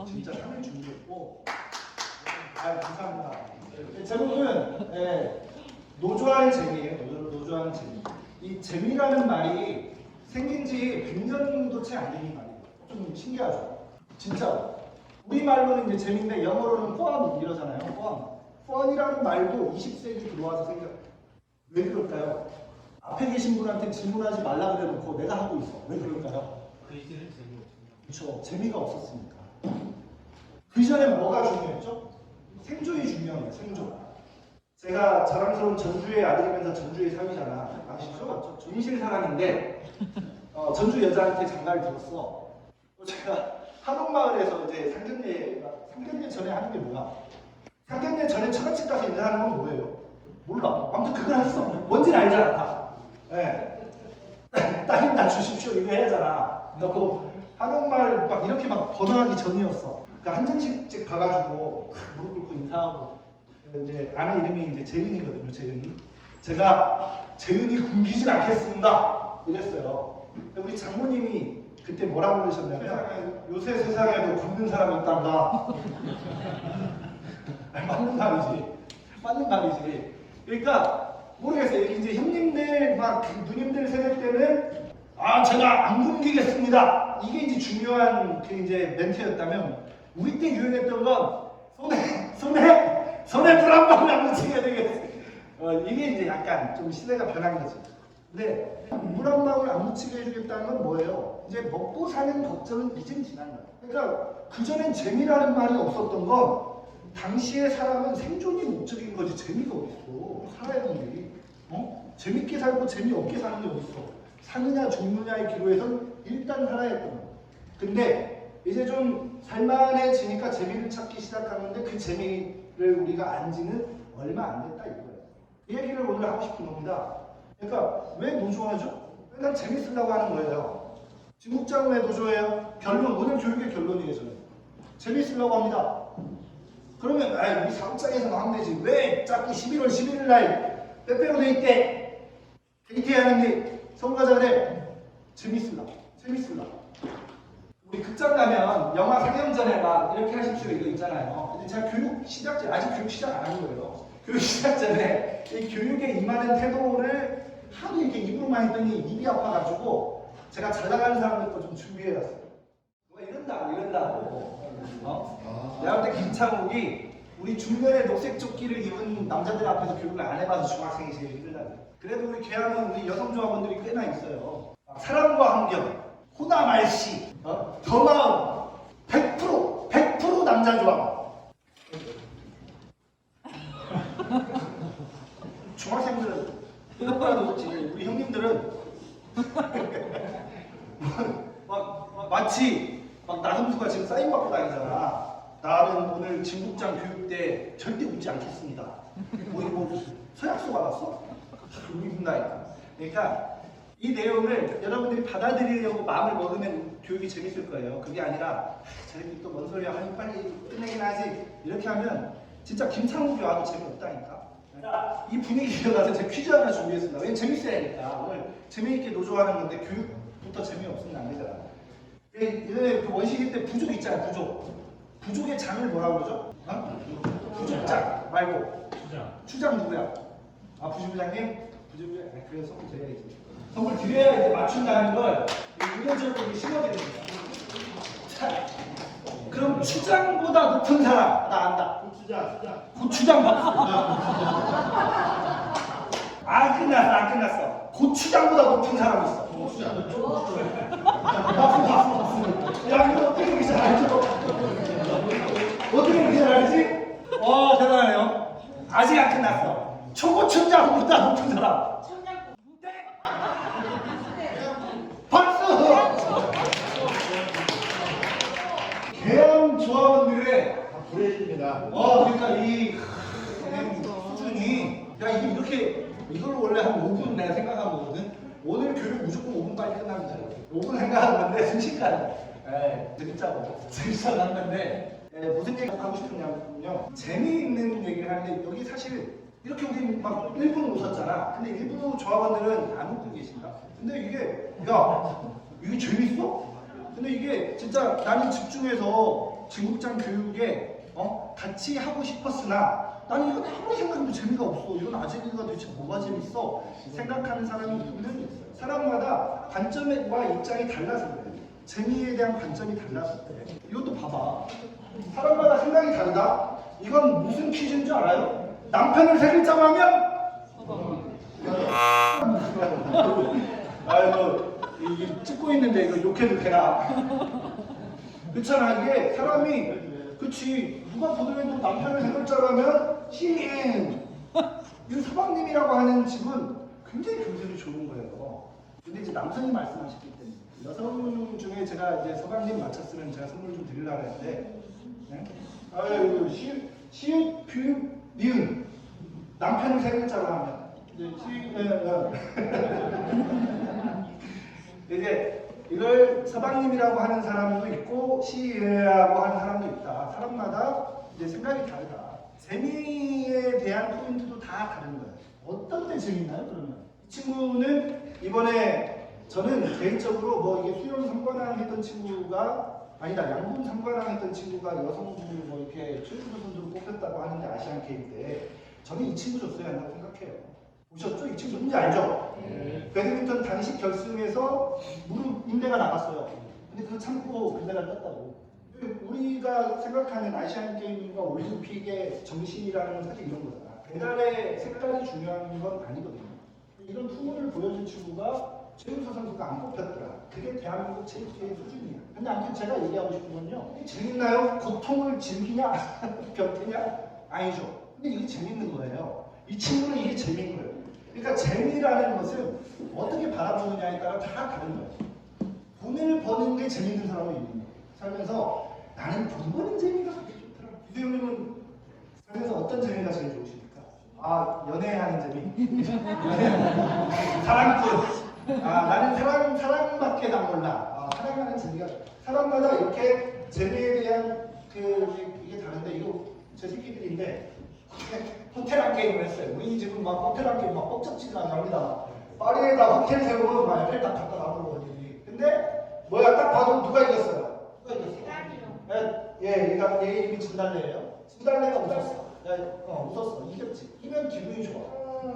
진짜 3일 준비했고. 아, 감사합니다. 제목은 노조하는 재미예요. 노조하는 재미. 이 재미라는 말이 생긴 지 100년도 채 안 되는 말이에요. 좀 신기하죠? 진짜. 우리말로는 이제 재미인데 영어로는 fun 이러잖아요. fun. fun이라는 말도 20세기 들어와서 생겨. 왜 그럴까요? 앞에 계신 분한테 질문하지 말라 그래놓고 내가 하고 있어. 왜 그럴까요? 그 이제는 재미없습니다. 그렇죠. 재미가 없었으니까. 그 전에 뭐가 중요했죠? 생존이 중요해요. 생존. 제가 자랑스러운 전주의 아들이면서 전주의 사위잖아. 아시죠? 인실 사람인데 전주 여자한테 장가를 들었어. 제가 한옥마을에서 이제 상견례 전에 하는 게 뭐야? 상견례 전에 처갓집 가서 인사하는 건 뭐예요? 몰라. 아무튼 그걸 했어. 뭔지는 알잖아. 다. 예. 따님 낮추십시오. 이거 해야잖아. 그래서 한옥마을 막 이렇게 막 번화하기 전이었어. 그러니까 한정식집 가가지고 무릎 꿇고 인사하고. 이제 아내 이름이 이제 재윤이거든요. 재윤이. 제가 재윤이 굶기진 않겠습니다. 이랬어요. 우리 장모님이 그때 뭐라고 그러셨냐면 요새 세상에도 굶는 사람이 있단다. 맞는 말이지. 맞는 말이지. 그러니까 모르겠어요. 이제 형님들 막 누님들 세대 때는 제가 안 굶기겠습니다. 이게 이제 중요한 그 이제 멘트였다면 우리 때 유행했던 건 손에 불 한 방울 안 묻히게 되겠어. 이게 이제 약간 좀 시대가 변한 거지. 근데 물 한 방울 안 묻히게 해주겠다는 건 뭐예요? 이제 먹고 사는 걱정은 이젠 지난 거야. 그러니까 그전엔 재미라는 말이 없었던 건 당시의 사람은 생존이 목적인 거지 재미가 어딨어. 살아야 하는 게. 재밌게 살고 재미없게 사는 게 어딨어. 사느냐 죽느냐의 기로에선 일단 살아야 했던 거야. 근데 이제 좀 살만해지니까 재미를 찾기 시작하는데 그 재미를 우리가 안 지는 얼마 안 됐다 이거예요. 이 얘기를 오늘 하고 싶은 겁니다. 그러니까 왜 노조하죠? 그러니까 재밌으려고 하는 거예요. 진국장 왜 노조예요? 결론, 오늘 교육의 결론이에요. 저는 재밌으려고 합니다. 그러면 우리 사업장에서 하면 되지. 왜 자꾸 11월 11일 날 빼빼로 데이 때 데이트 하는데 성가자 그래? 재밌으려고. 우리 극장 가면 영화 상영 전에 막 이렇게 하십시오 이거 있잖아요. 근데 제가 아직 교육 시작 안 한 거예요. 교육 시작 전에 이 교육에 임하는 태도를 하도 이렇게 입으로만 했더니 입이 아파가지고 제가 잘 나가는 사람들도 좀 준비해놨어요. 누가 이런다고. 내가 볼 때 김창욱이 우리 중년에 녹색 조끼를 입은 남자들 앞에서 교육을 안 해봐서 중학생이 제일 힘들다고. 그래도 우리 계양은 우리 여성 조합원들이 꽤나 있어요. 사람과 환경, 호남알씨, 더 마음, 100% 남자 조합. 중학생들은 이것보다도 그렇지. 우리 형님들은 마치 나성수가 지금 사인 받고 다니잖아. 나는 오늘 진국장 교육 때 절대 웃지 않겠습니다. 뭐 서약서 받았어? 웃는다니까. 그러니까 이 내용을 여러분들이 받아들이려고 마음을 먹으면 교육이 재밌을 거예요. 그게 아니라 저렇게 또 뭔 소리야 하니 빨리 끝내긴 하지 이렇게 하면 진짜 김창욱이 와도 재미없다니까. 이 분위기 이어가서 제가 퀴즈 하나 준비했습니다. 왜냐면 재밌어야 하니까. 오늘 재미있게 노조하는 건데 교육부터 재미없으면 안 되잖아. 그 원시기 때 부족 있잖아요. 부족의 장을 뭐라고 그러죠? 부족장 말고 추장 누구야? 부주부장님? 그래서 선물 드려야지. 선물 드려야 이제 맞춘다는 걸 의도적으로 심어야 됩니다. 자, 그럼 추장보다 높은 사람 나 안다. 고추장 박수. 안 끝났어. 고추장보다 높은 사람 있어. 박수. 야, 이거 어떻게 그렇게 잘 알죠? 어떻게 그렇게 잘 알지? 대단하네요. 아직 안 끝났어. 초고추장보다 높은 사람. 박수! 계양 조합원들의 불해집니다. 그러니까 이 수준이 이게 이렇게 이걸로 원래 한 5분 내가 생각한 거거든. 오늘 교육 무조건 5분 빨리 끝나면 돼. 5분 생각한 건데 순식간에 재밌자고 한 건데 무슨 얘기 하고 싶으냐면요. 재미있는 얘기를 하는데 여기 사실 이렇게 우리 막 1분 웃었잖아. 근데 일부 조합원들은 안 웃고 계신다. 근데 이게 재밌어? 근데 이게 진짜 나는 집중해서 중국장 교육에 같이 하고 싶었으나 나는 이건 아무리 생각해도 재미가 없어. 이건 아재미가 도대체 뭐가 재밌어? 생각하는 사람이 있는 사람마다 관점과 입장이 달라서 그래. 재미에 대한 관점이 달라서 그래. 이것도 봐봐. 사람마다 생각이 다르다? 이건 무슨 퀴즈인 줄 알아요? 남편을 세 글자로 하면? 아이고, 이게 찍고 있는데 이거 욕해도 되나? 그렇잖아. 이게 사람이 그치 누가 보더라도 남편을 세 글자로 하면 시인 이 서방님이라고 하는 집은 굉장히 경쟁이 좋은 거예요. 근데 이제 남성이 말씀하셨기 때문에 여성 중에 제가 이제 서방님 맞췄으면 제가 선물 좀 드리려고 했는데 네? 아유 시읒 뷰 니은 남편을 세 글자로 하면 이제 이제 이걸 서방님이라고 하는 사람도 있고 시인이라고 하는 사람도 있다. 사람마다 이제 생각이 다르다. 재미에 대한 포인트도 다 다른 거예요. 어떤 때 재밌나요? 그러면 이 친구는 이번에 저는 개인적으로 뭐 이게 수영 3관왕 했던 친구가 아니다 양궁 3관왕 했던 친구가 여성분을 뭐 이렇게 최우수 선수로 뽑혔다고 하는데 아시안 게임 때 저는 이 친구 줬어야 한다고 생각해요. 보셨죠? 이 친구 누군지 알죠? 배드민턴 단식 결승에서 무릎 인대가 나갔어요. 근데 그거 참고 금메달 땄다고. 우리가 생각하는 아시안 게임과 올림픽의 정신이라는 건 사실 이런 거잖아. 메달의 색깔이 중요한 건 아니거든요. 이런 투구를 보여준 친구가 최우수 선수가 안 뽑혔더라. 그게 대한민국 체육계의 수준이야. 근데 아무튼 제가 얘기하고 싶은 건요. 재밌나요? 고통을 즐기냐? 변태냐? 아니죠. 근데 이게 재밌는 거예요. 이 친구는 이게 재밌는 거예요. 그러니까 재미라는 것은 어떻게 바라보느냐에 따라 다 다른 거예요. 돈을 버는 게 재밌는 사람이 있는 거예요. 살면서 나는 돈 버는 재미가 그렇게 좋더라. 유대형님은 살면서 어떤 재미가 제일 좋으십니까? 아, 연애하는 재미? 사랑꾼. 아, 나는 사랑밖에 난 몰라. 아, 사랑하는 재미가 사람마다 이렇게 재미에 대한 이게 다른데 이거 제 새끼들인데 호텔 한 게임을 했어요. 우리 집은 막 호텔 한 게임 막 뻑적지가 나옵니다. 파리에다 호텔 세우고 막 옆에 딱 갖다 놔보고 어디. 근데 뭐야 딱 봐도 누가 이겼어요? 누가 이겼어? 얘 이름이 진달래예요. 진달래가 웃었어. 웃었어. 이겼지. 이기면 기분이 좋아.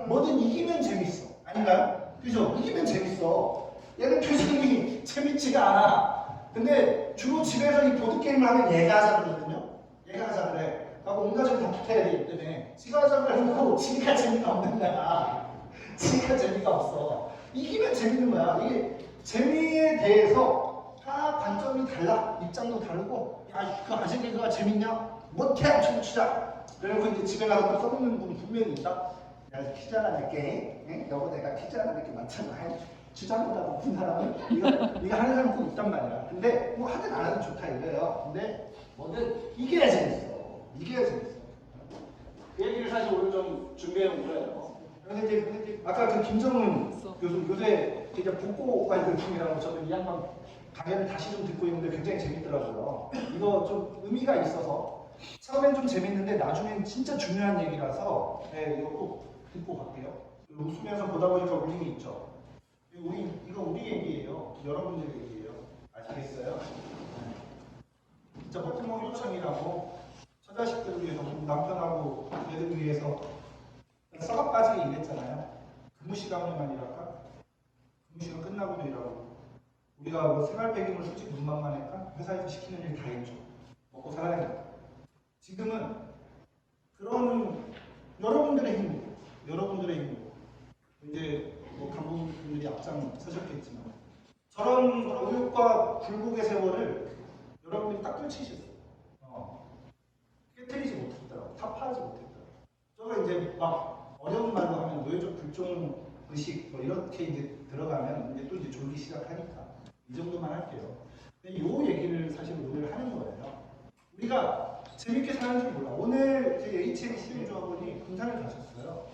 뭐든 이기면 재밌어. 아닌가요? 그죠? 이기면 재밌어. 얘는 표정이 재밌지가 않아. 근데 주로 집에서 이 보드게임을 하면 얘가 하자거든요. 얘가 하자 그래. 하고 온 가족이 다 붙어야 되기 때문에 지가 하자고 해놓고 지가 재미가 없는 거야. 지가 재미가 없어. 이기면 재밌는 거야. 이게 재미에 대해서 다 관점이 달라. 입장도 다르고 야, 그 아재 개그가 재밌냐? 못해 엄청 치자. 그래놓고 이제 집에 가서 또 써먹는 분 분명히 있다. 야, 퀴즈 하나 낼게. 응? 여보 내가 퀴즈 하나 낼게 많잖아. 주장보다 높은 사람은 이거 하는 사람 꼭 있단 말이야. 근데 뭐 하든 안 하든 좋다 이거예요. 근데 뭐든 이겨야 재밌어. 이겨야 재밌어. 그 얘기를 사실 오늘 좀 준비해 온 거예요. 그런데 이제 아까 그 김정은 교수 요새 진짜 복고 관련중이라고 저도 이 양반 강연을 다시 좀 듣고 있는데 굉장히 재밌더라고요. 이거 좀 의미가 있어서 처음엔 좀 재밌는데 나중엔 진짜 중요한 얘기라서 이거 꼭 듣고 갈게요. 웃으면서 보다 보니까 울림이 있죠. 이거 우리 얘기예요. 여러분들 얘기예요. 아시겠어요? 진짜 버팀목 요청이라고 처자식들을 위해서 남편하고 애들 위해서 썩어 빠지게 일했잖아요. 근무 시간만 일할까? 근무 시간 끝나고도 일하고 우리가 뭐 생활 배경을 솔직히 눈만만 할까? 회사에서 시키는 일 다 했죠. 먹고 살아야 돼. 지금은 그런 여러분들의 힘으로 이제 뭐 간부분들이 앞장 서셨겠지만 저런 오육과 굴곡의 세월을 여러분들이 딱 떨치셨어요. 깨뜨리지 못했더라고. 타파하지 못했더라고. 저거 이제 막 어려운 말로 하면 노예적 불종 의식 뭐 이렇게 이제 들어가면 이제 또 이제 졸기 시작하니까 이 정도만 할게요. 근데 이 얘기를 사실 오늘 하는 거예요. 우리가 재밌게 사는 줄 몰라. 오늘 제 HMC 조합원이 군산을 가셨어요.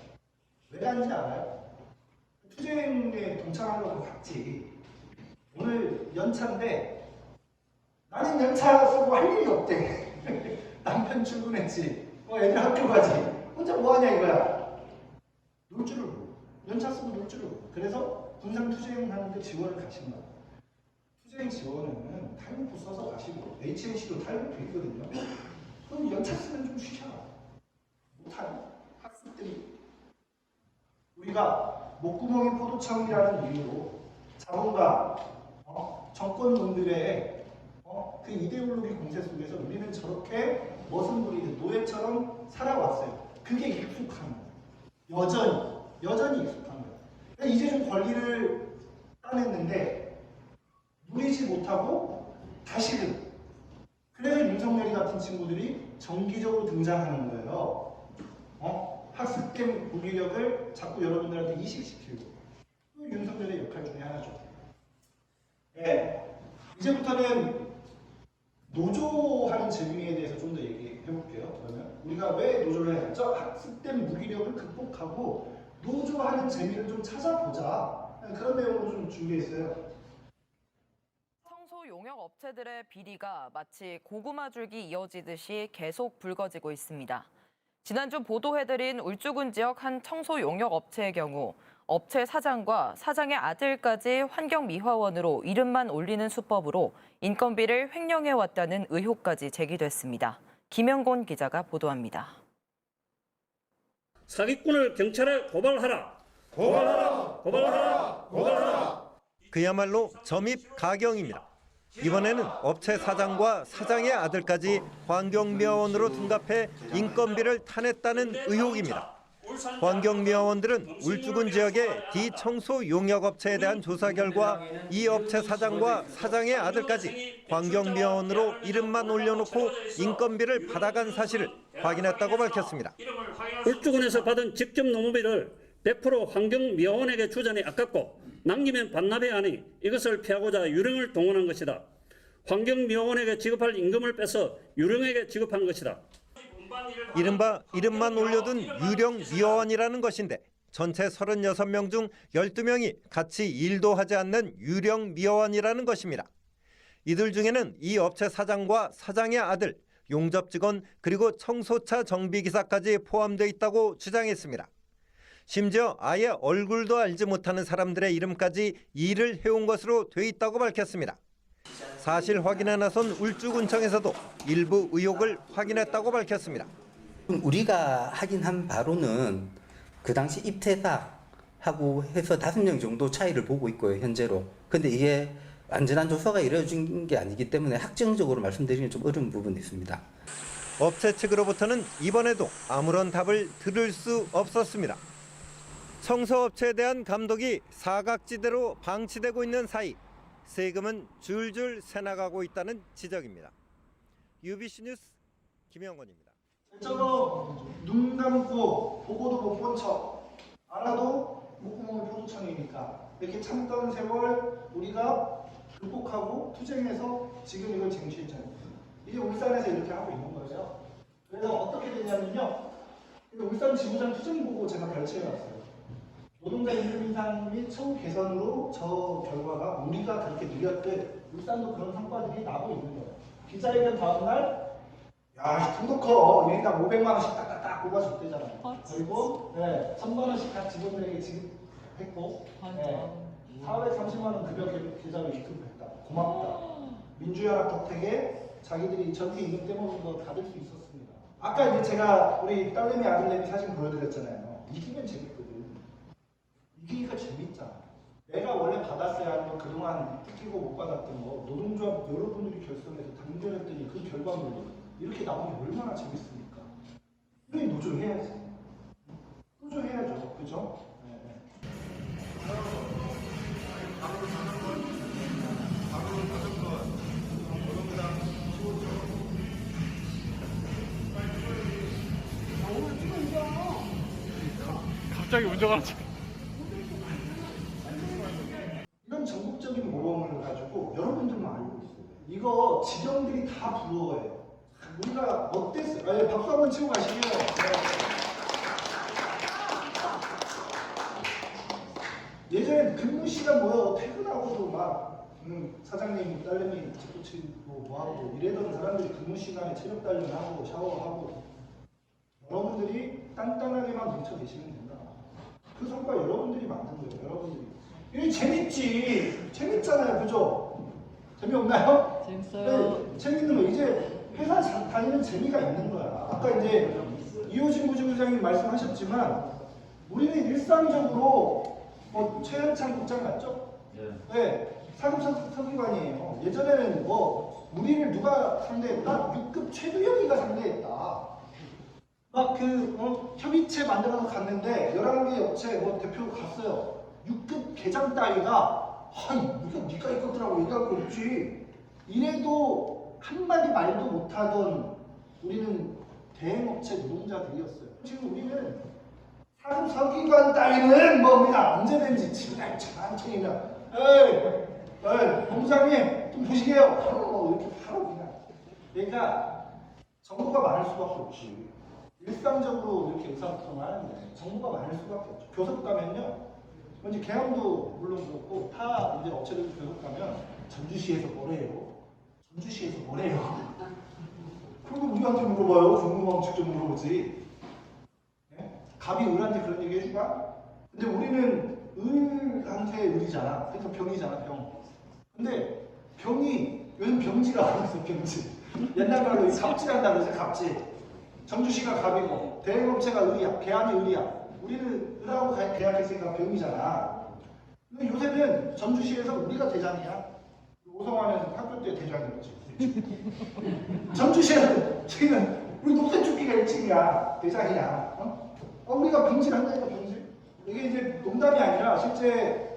왜 간지 알아요? 투쟁에 동참하려고 갔지. 오늘 연차인데 나는 연차 쓰고 할 일이 없대. 남편 출근했지. 애들 학교 가지. 혼자 뭐하냐 이거야. 놀 줄을 모르고. 연차 쓰고 놀 줄을 모르고. 그래서 군산 투쟁하는데 지원을 가신 거야. 투쟁 지원은 탈북부 써서 가시고 HNC도 탈북부 있거든요. 그럼 연차 쓰면 좀 쉬셔라. 못하니 학생들이 우리가 목구멍이 포도청이라는 이유로 자본가 정권론들의 그 이데올로기 공세 속에서 우리는 저렇게 멋은 부리는 노예처럼 살아왔어요. 그게 익숙한 거예요. 여전히 익숙한 거예요. 그러니까 이제 좀 권리를 따냈는데 누리지 못하고 다시금 그래서 윤석열이 같은 친구들이 정기적으로 등장하는 거예요. 학습된 무기력을 자꾸 여러분들한테 이식시키고 윤석열의 역할 중에 하나죠. 네. 이제부터는 노조하는 질문에 대해서 좀 더 얘기해 볼게요. 그러면 우리가 왜 노조를 해야 하죠? 학습된 무기력을 극복하고 노조하는 재미를 좀 찾아보자. 그런 내용으로 좀 준비했어요. 청소 용역 업체들의 비리가 마치 고구마 줄기 이어지듯이 계속 불거지고 있습니다. 지난주 보도해드린 울주군 지역 한 청소 용역 업체의 경우 업체 사장과 사장의 아들까지 환경미화원으로 이름만 올리는 수법으로 인건비를 횡령해왔다는 의혹까지 제기됐습니다. 김영곤 기자가 보도합니다. 사기꾼을 경찰에 고발하라. 고발하라. 고발하라. 고발하라. 그야말로 점입 가경입니다. 이번에는 업체 사장과 사장의 아들까지 환경미화원으로 둔갑해 인건비를 타냈다는 의혹입니다. 환경미화원들은 울주군 지역의 디청소 용역업체에 대한 조사 결과 이 업체 사장과 사장의 아들까지 환경미화원으로 이름만 올려놓고 인건비를 받아간 사실을 확인했다고 밝혔습니다. 울주군에서 받은 직접 노무비를 100% 환경미화원에게 주자니 아깝고 남기면 반납해야 하니 이것을 피하고자 유령을 동원한 것이다. 환경미화원에게 지급할 임금을 빼서 유령에게 지급한 것이다. 이른바 이름만 올려둔 유령 미화원이라는 것인데 전체 36명 중 12명이 같이 일도 하지 않는 유령 미화원이라는 것입니다. 이들 중에는 이 업체 사장과 사장의 아들, 용접 직원 그리고 청소차 정비기사까지 포함되어 있다고 주장했습니다. 심지어 아예 얼굴도 알지 못하는 사람들의 이름까지 일을 해온 것으로 돼 있다고 밝혔습니다. 사실 확인에 나선 울주군청에서도 일부 의혹을 확인했다고 밝혔습니다. 우리가 확인한 바로는 그 당시 입퇴사하고 해서 5명 정도 차이를 보고 있고요, 현재로. 근데 이게 완전한 조사가 이루어진 게 아니기 때문에 확정적으로 말씀드리기는 좀 어려운 부분이 있습니다. 업체 측으로부터는 이번에도 아무런 답을 들을 수 없었습니다. 청소업체에 대한 감독이 사각지대로 방치되고 있는 사이 세금은 줄줄 새나가고 있다는 지적입니다. UBC 뉴스 김영건입니다. 저거 눈 감고 보고도 못 본 척 알아도 목구멍이 포도청이니까 이렇게 참던 세월 우리가 극복하고 투쟁해서 지금 이걸 쟁취했잖아요. 이제 울산에서 이렇게 하고 있는 거예요. 그래서 어떻게 되냐면요. 울산 지구장 투쟁 보고 제가 발췌해놨어요. 노동자 임금 인상 및 처우 개선으로 저 결과가 우리가 그렇게 느렸듯 울산도 그런 성과들이 나고 있는 거예요. 기자회견 다음날 야, 돈도 커. 일당 500만 원씩 딱딱딱 뽑아줬대잖아요. 그리고 1000만 원씩 각 직원들에게 지급했고 430만 원 급여 계좌로 입금했다. 고맙다. 민주연합 덕택에 자기들이 전기 임금 떼먹은 거 다 들 수 있었습니다. 아까 이제 제가 우리 딸내미 아들내미 사진 보여드렸잖아요. 이기면 재밌거든. 이기기가 재밌잖아. 내가 원래 받았어야 하는 거 그동안 뜯기고 못 받았던 거 노동조합 여러분들이 결성해서 단결했더니 그 결과물로 이렇게 나오면 얼마나 재밌습니까? 우리 노조해야지. 노조해야죠. 그죠? 네. 갑자기 운전하는 척. 이런 전국적인 모범을 가지고 여러분들만 알고 있어요. 이거 지경들이 다 부러워해요. 우리가 어땠어요? 박수 한번 치고 가시고요. 예전에 근무 시간 뭐야 퇴근하고도 막 사장님 딸내미 집붙이고 뭐하고 이래던 사람들이 근무 시간에 체력 단련하고 샤워하고 여러분들이 단단하게만 뭉쳐 계시면 된다. 그 성과 여러분들이 만든 거예요. 여러분들이. 이게 재밌지. 재밌잖아요. 그죠? 재미없나요? 재밌어요. 네, 재밌는 거 이제 회사 다니는 재미가 있는 거야. 아까 이제 이호진 부지부장님 말씀하셨지만 우리는 일상적으로 뭐 최현창 국장 맞죠? 네, 사급 서기관이에요. 예전에는 뭐 우리를 누가 상대했다? 6급 최두영이가 상대했다. 막 협의체 만들어서 갔는데 11개 업체 뭐 대표 갔어요. 6급 계장 따위가 네가 이거더라고 얘기하고 있지. 이래도 한마디 말도 못하던 우리는 대행업체 노동자들이었어요. 지금 우리는 사급 서기관 따위는 뭐 그냥 언제든지 지금 천천히면 에이 본부장님 좀 보시게요. 뭐 이렇게 바로 그냥. 그러니까 정보가 많을 수밖에 없지. 일상적으로 이렇게 의사소통을 하는데 정보가 많을 수밖에 없죠. 교섭 가면요. 이제 계엄도 물론 그렇고 타 이제 업체들도 교섭 가면 전주시에서 뭐래요? 전주시에서 뭐래요? 그리고 우리한테 물어봐요. 궁금하면 직접 물어보지. 네? 갑이 을한테 그런 얘기 해줄까? 근데 우리는 을한테 을이잖아. 그래서 병이잖아, 병. 근데 병이 요즘 병지라고 했어, 병지. 옛날 말로 갑질한다 그러지, 갑질. 전주시가 갑이고 대행업체가 을이야, 계양이 을이야. 우리는 을하고 계약했으니까 병이잖아. 근데 요새는 전주시에서 우리가 대장이야. 오성환에서 학교 때 대장이었지. 전주시에서 지금 우리 녹색조끼가 1층이야, 대장이야. 우리가 병질한다니까 병질. 이게 이제 농담이 아니라 실제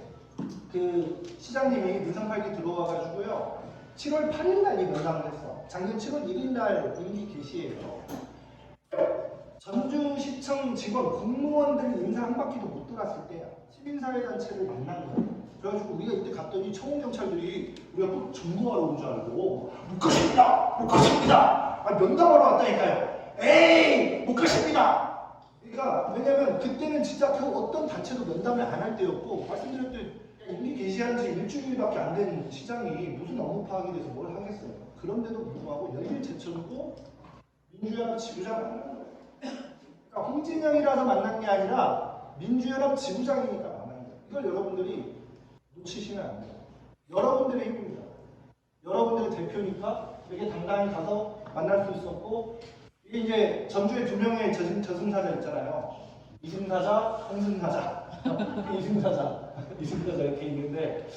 그 시장님이 눈상팔기 들어와가지고요. 7월 8일 날 이 면담을 했어. 작년 7월 1일 날 임기 개시예요. 전주시청 직원, 공무원들 인사 한 바퀴도 못 돌았을 때야. 시민사회단체를 만난 거야. 그래가지고 우리가 이때 갔더니 청원경찰들이 우리가 또 정보하러 온 줄 알고 못 가십니다! 못 가십니다! 면담하러 왔다니까요. 에이! 못 가십니다! 그러니까 왜냐면 그때는 진짜 그 어떤 단체도 면담을 안 할 때였고 말씀드렸듯이 임기 개시한 지 일주일밖에 안 된 시장이 무슨 업무 파악이 돼서 뭘 하겠어요. 그런데도 불구하고 열일 제쳐놓고 민주연합 지부장 만난 거예요. 그러니까 홍진영이라서 만난 게 아니라 민주연합 지부장이니까 만난 거예요. 이걸 여러분들이 놓치시면 안 돼요. 여러분들의 힘입니다. 여러분들의 대표니까 되게 당당히 가서 만날 수 있었고 이게 이제 전주에 2명의 저승사자 있잖아요. 이승사자, 홍승사자, 이승사자 이렇게 있는데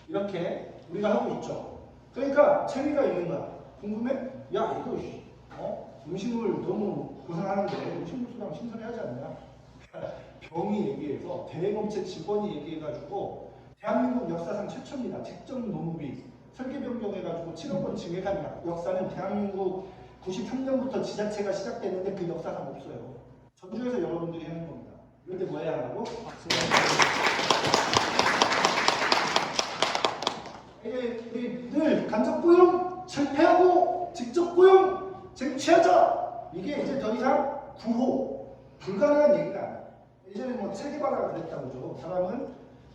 이렇게 우리가 하고 있죠. 그러니까 재미가 있는 거야. 궁금해? 야 이거 음식물 너무 고생하는데 음식물 수당 신선해하지 않냐? 병이 얘기해서 대행업체 직원이 얘기해가지고 대한민국 역사상 최초입니다. 직접 노무비 설계 변경해가지고 7억 원 증액한 역사는 대한민국 93년부터 지자체가 시작됐는데 그 역사상 없어요. 전주에서 여러분들이 하는 겁니다. 이런데 뭐 해야 한다고? 박수. 이게 늘 간접 고용 실패하고 직접 고용 쟁취하자. 이게 이제 더 이상 구호 불가능한 얘기가 아니야. 예전에 뭐 체계바라가 그랬다고죠. 사람은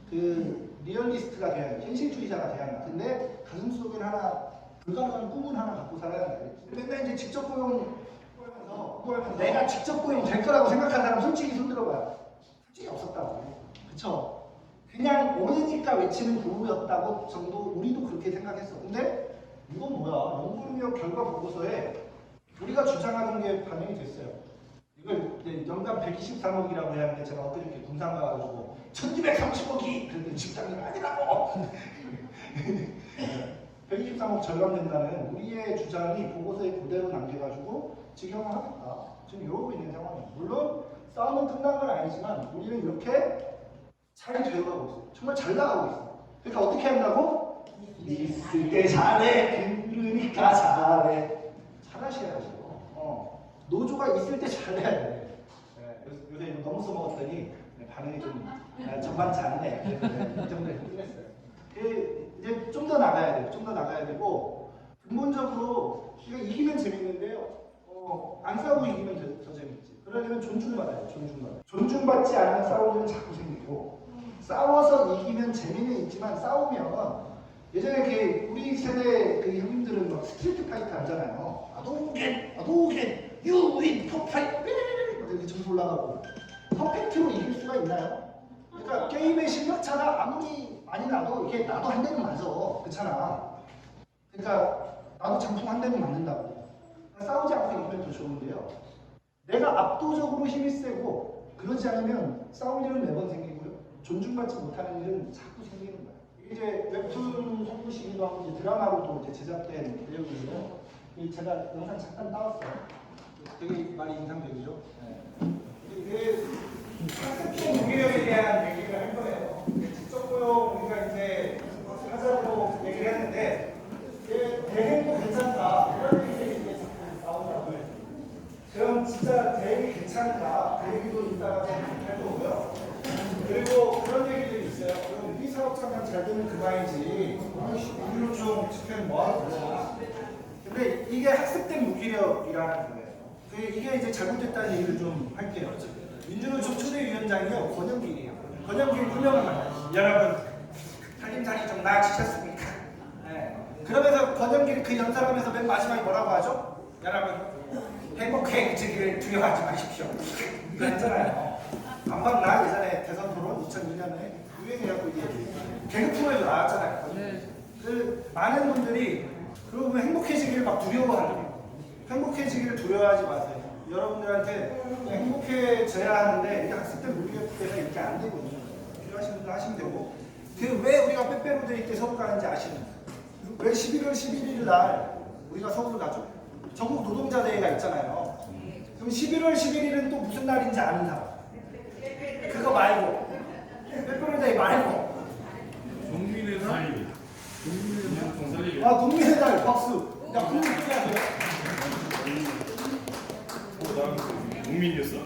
그 리얼리스트가 돼야 돼. 현실주의자가 돼야 한다. 근데 가슴 속에는 하나 불가능한 꿈은 하나 갖고 살아야 돼. 맨날 이제 직접 고용 하면서 내가 직접 고용 될 거라고 생각하는 사람 솔직히 손 들어봐요. 솔직히 없었다고. 그쵸? 그냥 오니까 외치는 구호였다고 정도 우리도 그렇게 생각했어. 근데 이건 뭐야? 연구능력 결과 보고서에 우리가 주장하는 게 반영이 됐어요. 이걸 이제 연간 123억이라고 해야 하는데 제가 엊그저께 군산 가가지고 1230억이 그랬더니 집장님 아니라고 123억 절감된다는 우리의 주장이 보고서에 그대로 남겨가지고 직영하겠다. 지금 이러고 있는 상황이에요. 물론 싸움은 끝난 건 아니지만 우리는 이렇게 잘 되어가고 있어요. 정말 잘 나가고 있어요. 그러니까 어떻게 한다고? 있을 때 잘해. 그러니까 잘해. 잘하셔야죠. 노조가 있을 때 잘해야 돼. 요새 너무 써먹었더니 반응이 좀 전반치 않네. 이 정도에 끝냈어요. 이제 좀 더 나가야 돼요. 좀 더 나가야 되고 근본적으로 그러니까 이기면 재밌는데요. 안 싸우고 이기면 더 재밌지. 그러려면 존중받아요. 존중받지 않으면 싸우는 일은 자꾸 생기고 싸워서 이기면 재미는 있지만 싸우면 예전에 우리 세대 그 형님들은 막 스트리트 파이터 하잖아요. 아도겐, 유인, 퍼파이 이렇게 점수 올라가고 퍼펙트로 이길 수가 있나요? 그러니까 게임의 실력 차가 아무리 많이 나도 이게 나도 한 대는 맞아. 그렇잖아. 그러니까 나도 장풍 한 대는 맞는다고. 싸우지 않고 이기면 더 좋은데요. 내가 압도적으로 힘이 세고 그러지 않으면 싸울 일은 매번 생기고요. 존중받지 못하는 일은 자꾸 생기는 거예요. 이제 웹툰 홍보시기도 하고 이제 드라마로도 이제 제작된 내용이고요. 제가 영상 잠깐 따왔어요. 되게 많이 인상적이죠. 이게 학습적 무기력에 대한 얘기를 할 거예요. 직접 고용 우리가 이제 하자고 얘기를 했는데 대행도 괜찮다 이런 얘기들이 이제 자꾸 나오더라고요. 그럼 진짜 대행이 괜찮다 그 얘기도 이따가 할 거고요. 그리고 그런 얘기들이 있어요. 그럼 우리 사업장만 잘 되면 그만이지 우리로 좀 집회는 뭐하러 그러나. 근데 이게 학습된 무기력이라는 거예요. 이게 이제 잘못됐다는 얘기를 좀 할게요. 민주노총 초대위원장이요 권영길이에요. 권영길 유명한 말. 여러분 살림살이 좀 나아지셨습니까? 네. 그러면서 권영길이 그 연설하면서 맨 마지막에 뭐라고 하죠? 여러분 행복해지기를 두려워하지 마십시오. 이거 했잖아요. 안 봤나? 예전에 대선 토론 2002년에 유행해갖고 이게 개그 프로에도 나왔잖아요. 그 많은 분들이 그러면 행복해지기를 막 두려워하는 행복해지기를 두려워하지 마세요. 여러분들한테 행복해져야 하는데 이게 학습된 무기력 때문에 이렇게 안 되거든요. 필요하신 분들 하시면 되고 그 왜 우리가 빼빼로데이 있게 서울 가는지 아시는 왜 11월 11일 날 우리가 서울 가죠? 전국 노동자 대회가 있잖아요. 그럼 11월 11일은 또 무슨 날인지 아는 사람? 그거 말고 빼빼로데이 말고 국민의 날. 아 국민의 날 박수. 야 국민 어떻게 하세요? 국민이었어.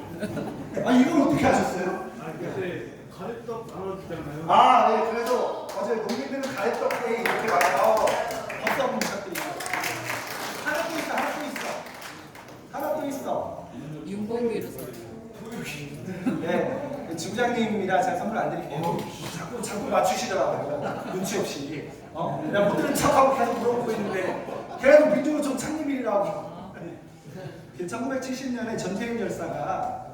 아 이걸 어떻게 하셨어요? 그때 가래떡 나눠주잖아요. 아, 네. 그래서 어제 농민들은 가래떡 데이 이렇게 와서 박수 한번 부탁드립니다. 하나 또 있어, 하나 또 있어. 하나 또 있어. 윤봉기로서 네. 지부장님이라 제가 선물 안 드릴게요. 자꾸 맞추시더라고요. 눈치 없이. 내가 못 들은 척하고 계속 물어보고 있는데 계속 민주노총 창립일이라고. 1970년에 전태일 열사가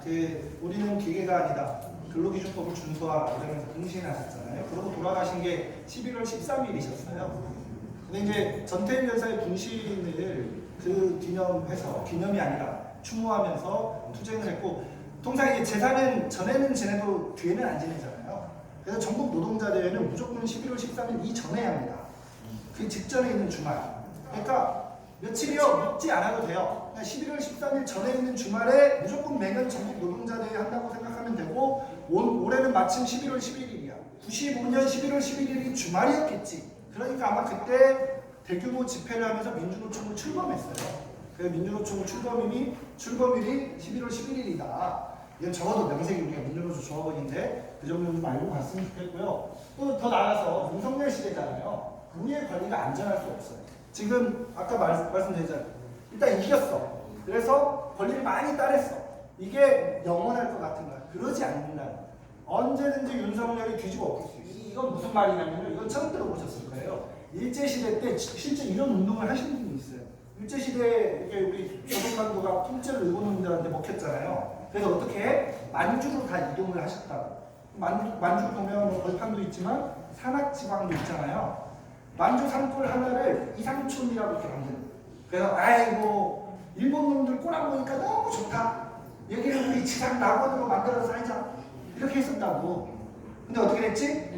우리는 기계가 아니다. 근로기준법을 준수하라 이러면서 분신하셨잖아요. 그러고 돌아가신 게 11월 13일이셨어요. 근데 이제 전태일 열사의 분신을 그 기념이 아니라 추모하면서 투쟁을 했고, 통상 이제 제사는 전에는 지내도 뒤에는 안 지내잖아요. 그래서 전국 노동자 대회는 무조건 11월 13일 이전에 합니다. 그 직전에 있는 주말. 그러니까 며칠이요 묻지 않아도 돼요. 그냥 11월 13일 전에 있는 주말에 무조건 매년 전국 노동자 대회 한다고 생각하면 되고, 올해는 마침 11월 11일이야. 95년 11월 11일이 주말이었겠지. 그러니까 아마 그때 대규모 집회를 하면서 민주노총을 출범했어요. 그래서 민주노총 출범일이 11월 11일이다. 이건 적어도 명색이 우리가 민주노총 조합원인데 그 정도는 좀 알고 갔으면 좋겠고요. 또 더 나아가서 윤석열 시대잖아요. 우리의 권리가 안전할 수 없어요. 지금 아까 말씀드렸잖아요. 일단 이겼어. 그래서 권리를 많이 따냈어. 이게 영원할 것 같은 거야. 그러지 않는다. 언제든지 윤석열이 뒤집어 엎을 수 있어. 이건 무슨 말이냐면 이건 처음 들어보셨을 거예요. 일제시대 때 실제 이런 운동을 하신 분이 있어요. 일제시대에 우리 조선반도가 통째로 일본놈들한테 먹혔잖아요. 그래서 어떻게 해? 만주로 다 이동을 하셨다고. 만주 보면 벌판도 있지만 산악지방도 있잖아요. 만주 산골 하나를 이상촌이라고 이렇게 만드는 거예요. 그래서 아이고 일본 놈들 꼬라 보니까 너무 좋다. 여기를 우리 지상 낙원으로 만들어서 살자. 이렇게 했었다고. 근데 어떻게 됐지?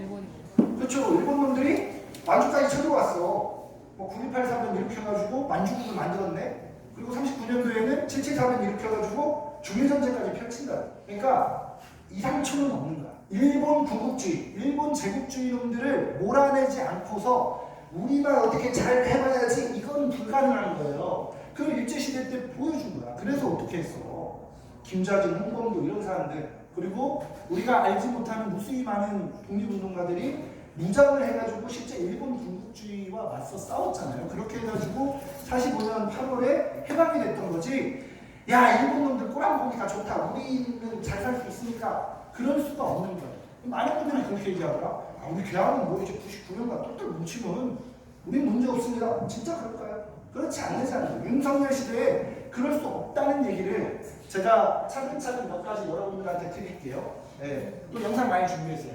그렇죠. 일본 놈들이 만주까지 쳐들어왔어. 9283년 일으켜가지고 만주국을 만들었네. 그리고 39년도에는 773년 일으켜가지고 중일전쟁까지 펼친다. 그러니까 이상촌은 없는 거야. 일본 군국주의, 일본 제국주의 놈들을 몰아내지 않고서 우리만 어떻게 잘 해봐야지 이건 불가능한 거예요. 그걸 일제시대 때 보여준 거야. 그래서 어떻게 했어? 김좌진, 홍범도 이런 사람들, 그리고 우리가 알지 못하는 무수히 많은 독립운동가들이 무장을 해가지고 실제 일본 군국주의와 맞서 싸웠잖아요. 그렇게 해가지고 45년 8월에 해방이 됐던 거지. 야, 일본 놈들 꼬랑 보기가 좋다. 우리는 잘 살 수 있으니까. 그럴 수가 없는 거예요. 많은 분들이 그렇게 얘기하더라. 아, 우리 개항은 뭐 이제 99년간 똘똘 뭉치면 우린 문제 없습니다. 진짜 그럴까요? 그렇지 않잖아요. 윤석열 시대에 그럴 수 없다는 얘기를 제가 차근차근 몇 가지 여러분들한테 드릴게요. 네. 또 영상 많이 준비했어요.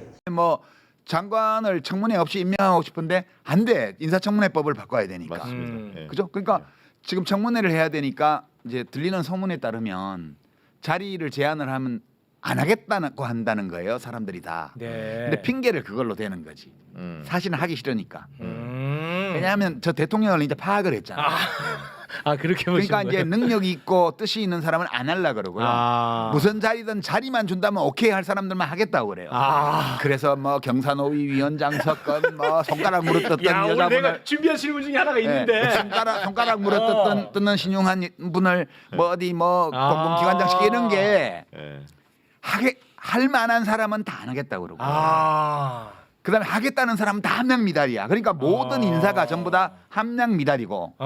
장관을 청문회 없이 임명하고 싶은데 안 돼. 인사청문회법을 바꿔야 되니까. 맞습니다. 예. 그죠? 그러니까 지금 청문회를 해야 되니까 이제 들리는 소문에 따르면 자리를 제안을 하면 안 하겠다고 한다는 거예요. 사람들이 다. 네. 근데 핑계를 그걸로 대는 거지. 사실은 하기 싫으니까. 음. 왜냐하면 저 대통령을 이제 파악을 했잖아. 아 그렇게 보시는 그러니까 이제 거예요? 능력이 있고 뜻이 있는 사람은 안 하려 그러고요. 아. 무슨 자리든 자리만 준다면 오케이 할 사람들만 하겠다고 그래요. 아. 그래서 뭐 경사노위 위원장 섰건 뭐 손가락 물어뜯던 야 오늘 여자분을 내가 준비한 질문 중에 하나가 예, 있는데. 손가락 물어뜯는 신용한 분을 뭐 어디 뭐 아. 공공기관장 시키는 게 예. 할 만한 사람은 다 안 하겠다고 그러고. 아. 그다음에 하겠다는 사람은 다 함량 미달이야. 그러니까 모든 인사가 전부 다 함량 미달이고.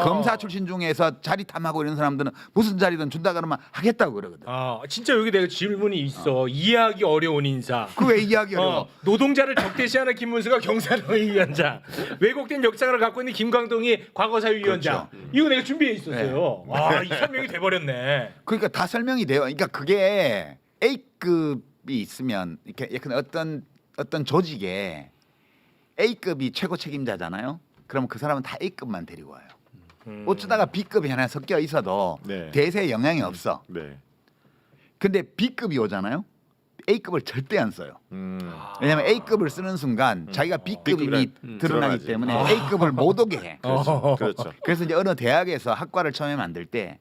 검사 출신 중에서 자리 탐하고 이런 사람들은 무슨 자리든 준다 그러면 하겠다고 그러거든. 아 진짜 여기 내가 질문이 있어. 이해하기 어려운 인사. 그 왜 이야기 어려워? 노동자를 적대시하는 김문수가 경사노위 위원장, 왜곡된 역사를 갖고 있는 김광동이 과거사위위원장. 이거 내가 준비해 있었어요. 와, 이 설명이 돼버렸네. 그러니까 다 설명이 돼요. 그러니까 그게 A급이 있으면 이렇게 약간 어떤 조직에 A급이 최고 책임자잖아요. 그러면 그 사람은 다 A급만 데리고 와요. 어쩌다가 B급이 하나 섞여 있어도 네. 대세에 영향이 없어. 네. 근데 B급이 오잖아요. A급을 절대 안 써요. 왜냐하면 A급을 쓰는 순간 자기가 B급이 B급이라 드러나기 드러나지. 때문에 A급을 못 오게 해. 그렇죠. 그래서 이제 어느 대학에서 학과를 처음에 만들 때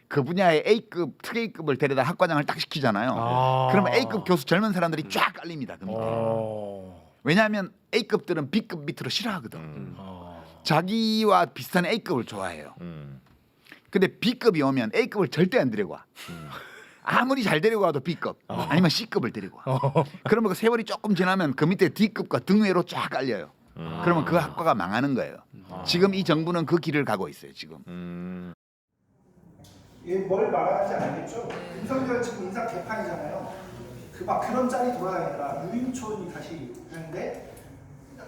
그 분야의 A급 특A급을 데려다 학과장을 딱 시키잖아요. 그러면 A급 교수 젊은 사람들이 쫙 깔립니다. 그 밑에. 왜냐하면 A급들은 B급 밑으로 싫어하거든. 자기와 비슷한 A급을 좋아해요. 근데 B급이 오면 A급을 절대 안 데리고 와. 아무리 잘 데리고 와도 B급 아니면 C급을 데리고 와. 그러면 그 세월이 조금 지나면 그 밑에 D급과 등외로 쫙 깔려요. 그러면 그 학과가 망하는 거예요. 지금 이 정부는 그 길을 가고 있어요. 지금. 이게 뭘 말하는지 알겠죠? 윤석열 지금 인사 개판이잖아요. 그 막 그런 짤이 돌아다니더라. 유인촌이 다시 하는데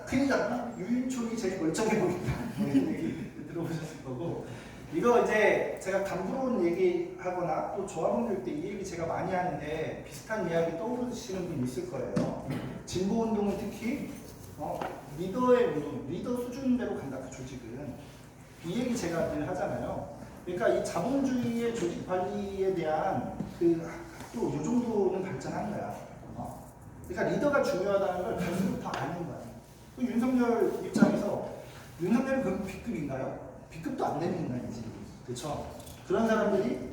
그러니까 유인촌이 제일 멀쩡해 보인다. 이런 얘기 들어보셨을 거고 이거 이제 제가 간부러운 얘기하거나 또 조합원들 때 이 얘기 제가 많이 하는데 비슷한 이야기 떠오르시는 분 있을 거예요. 진보 운동은 특히 리더의 운동, 리더 수준대로 간다. 그 조직은 이 얘기 제가 늘 하잖아요. 그러니까 이 자본주의의 조직 관리에 대한 또 이 정도는 발전한 거야. 그러니까 리더가 중요하다는 걸 단순부터 아는 거야. 그 윤석열 입장에서 윤석열은 그럼 B급인가요? B급도 안 되는 인간이지. 그렇죠? 그런 사람들이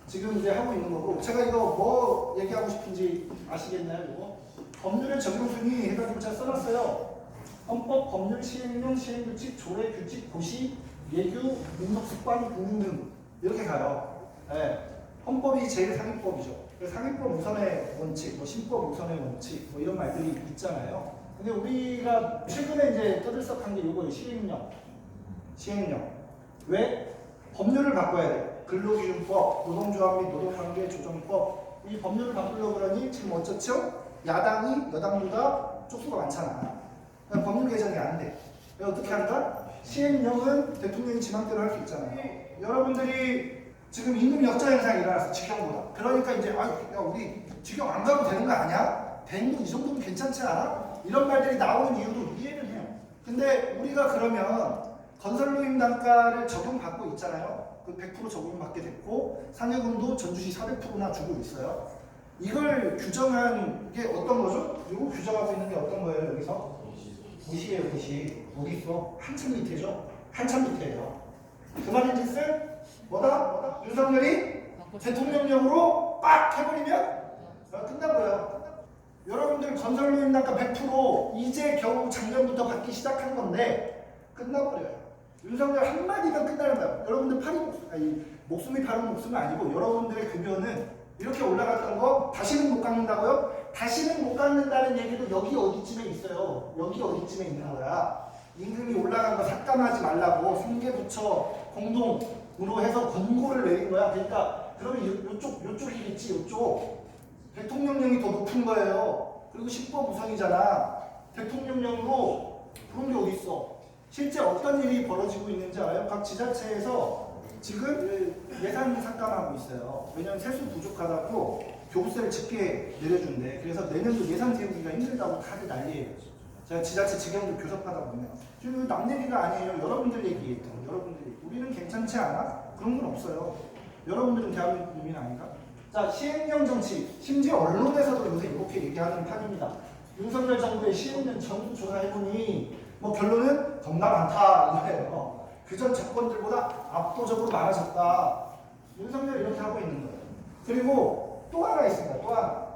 지금 이제 하고 있는 거고 제가 이거 뭐 얘기하고 싶은지 아시겠나요? 이거 법률의 적용순위 해가지고 제가 써놨어요. 헌법, 법률, 시행령, 시행규칙, 조례, 규칙, 고시, 예규, 민속 습관, 등등 이렇게 가요. 네. 헌법이 제일 상위법이죠. 상위법 우선의 원칙, 뭐 신법 우선의 원칙, 뭐 이런 말들이 있잖아요. 근데 우리가 최근에 이제 떠들썩한 게 이거예요. 시행령. 왜? 법률을 바꿔야 돼. 근로기준법, 노동조합 및 노동관계 조정법. 이 법률을 바꾸려고 그러니 지금 어쩌죠? 야당이 여당보다 쪽수가 많잖아. 그러니까 법률 개정이 안 돼. 어떻게 한다? 시행령은 대통령이 지맘대로 할 수 있잖아요. 여러분들이 지금 임금 역자 현상이 일어났어. 직경보다. 그러니까 이제 야 우리 직경 안 가도 되는 거 아니야? 100이 정도면 괜찮지 않아? 이런 말들이 나오는 이유도 이해를 해요. 근데 우리가 그러면 건설노임 단가를 적용받고 있잖아요. 그 100% 적용받게 됐고 상여금도 전주시 400%나 주고 있어요. 이걸 규정한 게 어떤 거죠? 이거 규정하고 있는 게 어떤 거예요? 여기서? 고시예요, 고시. 어디 있어? 한참 밑에죠? 한참 밑에예요. 그 말인즉슨 뭐다? 윤석열이 대통령령으로 빡 해버리면 끝나버려요. 여러분들 건설노임 단가 100% 이제 겨우 작년부터 받기 시작한 건데 끝나버려요. 윤석열 한마디면 끝나는 거야. 여러분들 목숨이 파는 목숨이 아니고 여러분들의 급여는 이렇게 올라갔던 거 다시는 못 깎는다고요? 다시는 못 깎는다는 얘기도 여기 어디쯤에 있어요. 여기 어디쯤에 있는 거야. 임금이 올라간 거 삭감하지 말라고 상계부처 공동으로 해서 권고를 내린 거야. 그러니까 그러면 요쪽이겠지. 요쪽. 대통령령이 더 높은 거예요. 그리고 신법 우선이잖아. 대통령령으로 그런 게 어디 있어? 실제 어떤 일이 벌어지고 있는지 알아요? 각 지자체에서 지금 예산 삭감하고 있어요. 왜냐하면 세수 부족하다고 교부세를 적게 내려준대. 그래서 내년도 예산 세우기가 힘들다고 다들 난리예요. 제가 지자체 직영도 교섭하다 보면 지금 남 얘기가 아니에요. 여러분들 얘기예요. 여러분들 얘기. 우리는 괜찮지 않아? 그런 건 없어요. 여러분들은 대한민국 국민 아닌가? 자, 시행령 정치, 심지어 언론에서도 요새 이렇게 얘기하는 판입니다. 윤석열 정부의 시행령 전수 조사해보니 뭐 결론은 겁나 많다 이거예요. 그전 정권들보다 압도적으로 많아졌다. 윤석열이 이렇게 하고 있는 거예요. 그리고 또 하나 있습니다. 또 하나.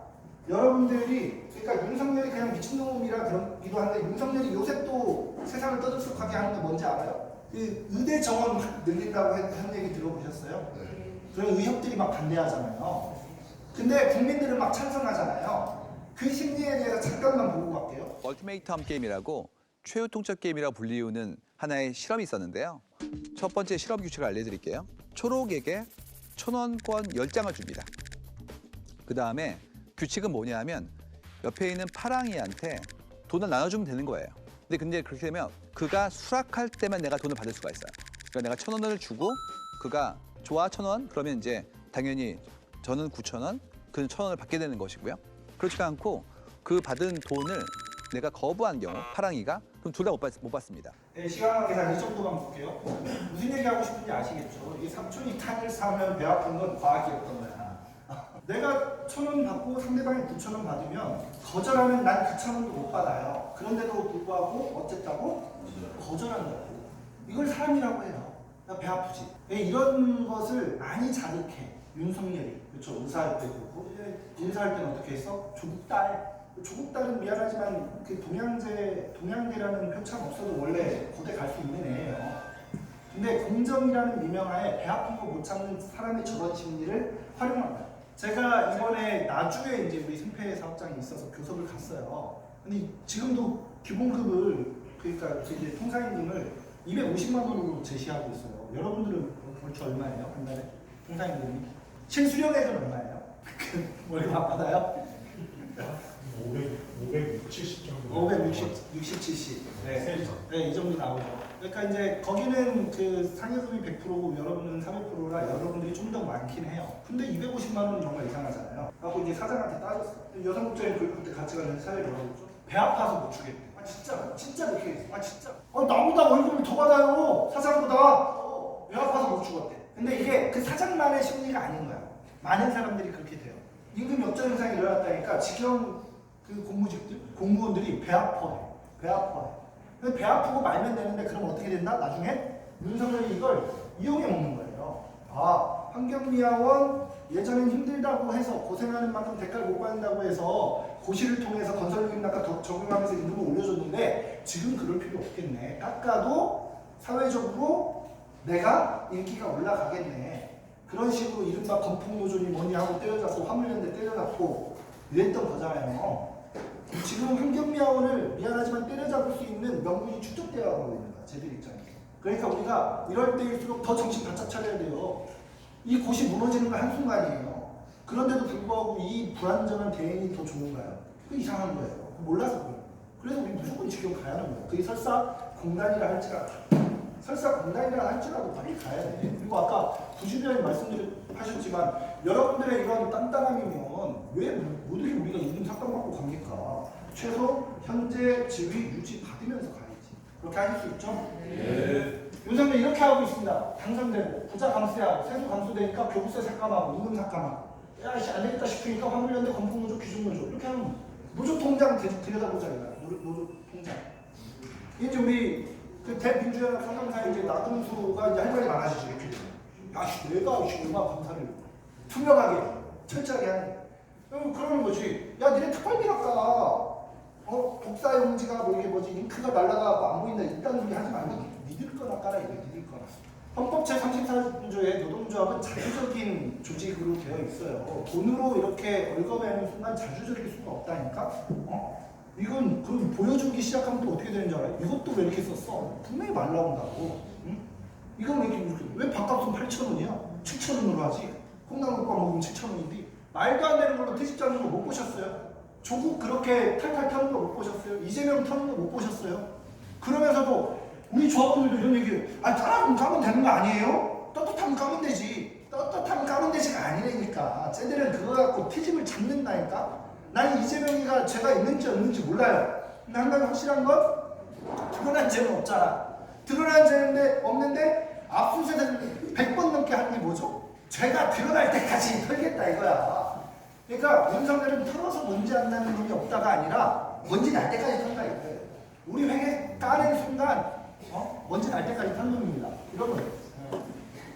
여러분들이 그러니까 윤석열이 그냥 미친놈이라 그러기도 한데 윤석열이 요새 또 세상을 떠들썩하게 하는 게 뭔지 알아요? 그 의대 정원 늘린다고 한 얘기 들어보셨어요? 그런 의협들이 막 반대하잖아요. 근데 국민들은 막 찬성하잖아요. 그 심리에 대해서 잠깐만 보고 갈게요. 얼티메이텀 게임이라고 최후 통첩 게임이라고 불리우는 하나의 실험이 있었는데요. 첫 번째 실험 규칙을 알려드릴게요. 초록에게 1,000원권 10장을 줍니다. 그 다음에 규칙은 뭐냐면 옆에 있는 파랑이한테 돈을 나눠주면 되는 거예요. 근데 그렇게 되면 그가 수락할 때만 내가 돈을 받을 수가 있어요. 그러니까 내가 1,000원을 주고 그가 좋아 1,000원 그러면 이제 당연히 저는 9,000원, 그는 1,000원을 받게 되는 것이고요. 그렇지가 않고 그 받은 돈을 내가 거부한 경우 파랑이가 그럼 둘 다 못 받습니다. 네, 시간 계산 이 정도만 볼게요. 무슨 얘기하고 싶은지 아시겠죠? 이게 삼촌이 탄을 사면 배 아픈 건 과학이었던 거야. 내가 1,000원 받고 상대방이 9,000원 받으면 거절하면 난 9,000원도 못 받아요. 그런데도 불구하고 어쨌다고? 거절한다고. 이걸 사람이라고 해요. 나 배 아프지. 이런 것을 많이 자극해. 윤석열이. 그렇죠. 의사할 때도 그렇고. 인사할 때는 어떻게 했어? 조국 딸. 조국 딸은 미안하지만 그 동양대라는 표창 없어도 원래 고대 갈 수 있는 애예요. 근데 공정이라는 미명하에 배 아픈 거 못 참는 사람의 저런 심리를 활용한다. 제가 이번에 나주에 이제 우리 승패 사업장이 있어서 교섭을 갔어요. 근데 지금도 기본급을 그러니까 이제 통상임금을 250만 원으로 제시하고 있어요. 여러분들은 벌써 얼마예요? 한 달에 통상임금이? 실수령액은 얼마예요? 월급 안 받아요? 560 정도. 560, 70. 네, 이 정도 나오죠. 그러니까 이제 거기는 그 상여금이 100%고 여러분은 400%라 여러분들이 좀 더 많긴 해요. 근데 250만 원은 정말 이상하잖아요. 하고 이제 사장한테 따졌어. 여성국장이 그때 같이 가는 사회를 뭐라고 했죠? 배 아파서 못 주겠대. 아 진짜 그렇게 했어. 아 진짜. 나보다 월급을 더 받아요. 사장보다. 배 아파서 못 주겠대. 근데 이게 그 사장만의 심리가 아닌 거야. 많은 사람들이 그렇게 돼요. 임금 역전 현상이 일어났다니까 직영 그 공무원들이 배 아파해. 배 아프고 말면 되는데 그럼 어떻게 된다? 나중에 윤석열이 이걸 이용해 먹는 거예요. 환경미화원 예전엔 힘들다고 해서 고생하는 만큼 대가를 못 받는다고 해서 고시를 통해서 건설기능학과 더 적용하면서 임금을 올려줬는데 지금 그럴 필요 없겠네. 깎아도 사회적으로 내가 인기가 올라가겠네. 그런 식으로 이른바 건폭노조니 뭐니 하고 때려잡고 화물연대 때려잡고 이랬던 거잖아요. 지금 환경미화원을 미안하지만 때려잡을 수 있는 명분이 축적되어 가고 있는 거야. 쟤들 입장에서. 그러니까 우리가 이럴 때일수록 더 정신 바짝 차려야 돼요. 이 곳이 무너지는 건 한순간이에요. 그런데도 불구하고 이 불안정한 대응이 더 좋은가요? 그 이상한 거예요. 몰라서 그래요. 그래서 우리 무조건 지금 가야 하는 거예요. 그게 설사 공단이라 할지라도 빨리 가야 돼. 그리고 아까 부주변이 말씀하셨지만 여러분들의 이런 딴딴함이면 왜 모두게 우리가 임금 삭감받고 갑니까? 최소 현재 지위 유지 받으면서 가야지. 그렇게 하실 수 있죠? 네. 윤석열 이렇게 하고 있습니다. 당선되고 부자 감세하고 세수 감소되니까 교부세 삭감하고 임금 삭감하고 야씨 안 되겠다 싶으니까 화물연대 건폭노조 기준노조 이렇게 하면 노조 통장 들여다보자 이거야. 노조 통장. 이제 우리 그 대민주연합 상담사에 이제 나금수가 이제 할 말이 많아지죠. 이렇게 되면. 야씨 내가 얼마 감사를 투명하게 철저하게 하는. 그러는 거지. 야 니네 특활비 깎아. 독사용지가 뭐 이게 뭐지 잉크가 날라가고 안 보인다 이딴 소리 하지 말고 니들 거나 깔아 이거 니들 거나. 헌법 제34조의 노동조합은 자주적인 조직으로 되어 있어요. 돈으로 이렇게 월급내는 순간 자주적일 수가 없다니까. 이건 그럼 보여주기 시작하면 또 어떻게 되는 줄 알아요? 이것도 왜 이렇게 썼어? 분명히 말 나온다고. 응? 이건 왜 이렇게 왜 밥값은 8,000원이야? 7,000원으로 하지? 콩나물밥 먹으면 7,000원인데 말도 안 되는 걸로 퇴직 잡는 거 못 보셨어요? 조국 그렇게 탈탈 타는 거 못 보셨어요? 이재명 타는 거 못 보셨어요? 그러면서도 우리 조합원들도 이런 얘기해요. 따라하면 까면 되는 거 아니에요? 떳떳하면 까면 되지. 떳떳한 까문대지가 아니라니까. 쟤들은 그거 갖고 트집을 잡는다니까. 난 이재명이가 죄가 있는지 없는지 몰라요. 근데 한 가지 확실한 건 드러난 죄는 없잖아. 드러난 죄인데 없는데 압수수색을 100번 넘게 하는 게 뭐죠? 죄가 드러날 때까지 털겠다 이거야. 그러니까 윤석열은 털어서 뭔지 안다는 놈이 없다가 아니라 뭔지 날 때까지 턴다 이거예요. 우리 회계 까는 순간 뭔지 날 때까지 턴 놈입니다. 여러분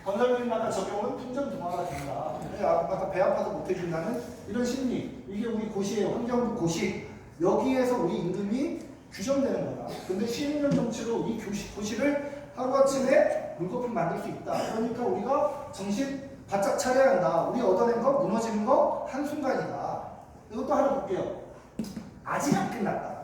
건설비마다 적용은 풍전등화가 된다. 아까 배 아파서 못 해준다는 이런 심리. 이게 우리 고시예요. 환경부 고시. 여기에서 우리 임금이 규정되는 거다. 근데 12년 정치로 이 고시를 하루아침에 물거품 만들 수 있다. 그러니까 우리가 정신 바짝 차려야 한다. 우리 얻어낸 거 무너지는 거 한순간이다. 이것도 하나 볼게요. 아직 안 끝났다.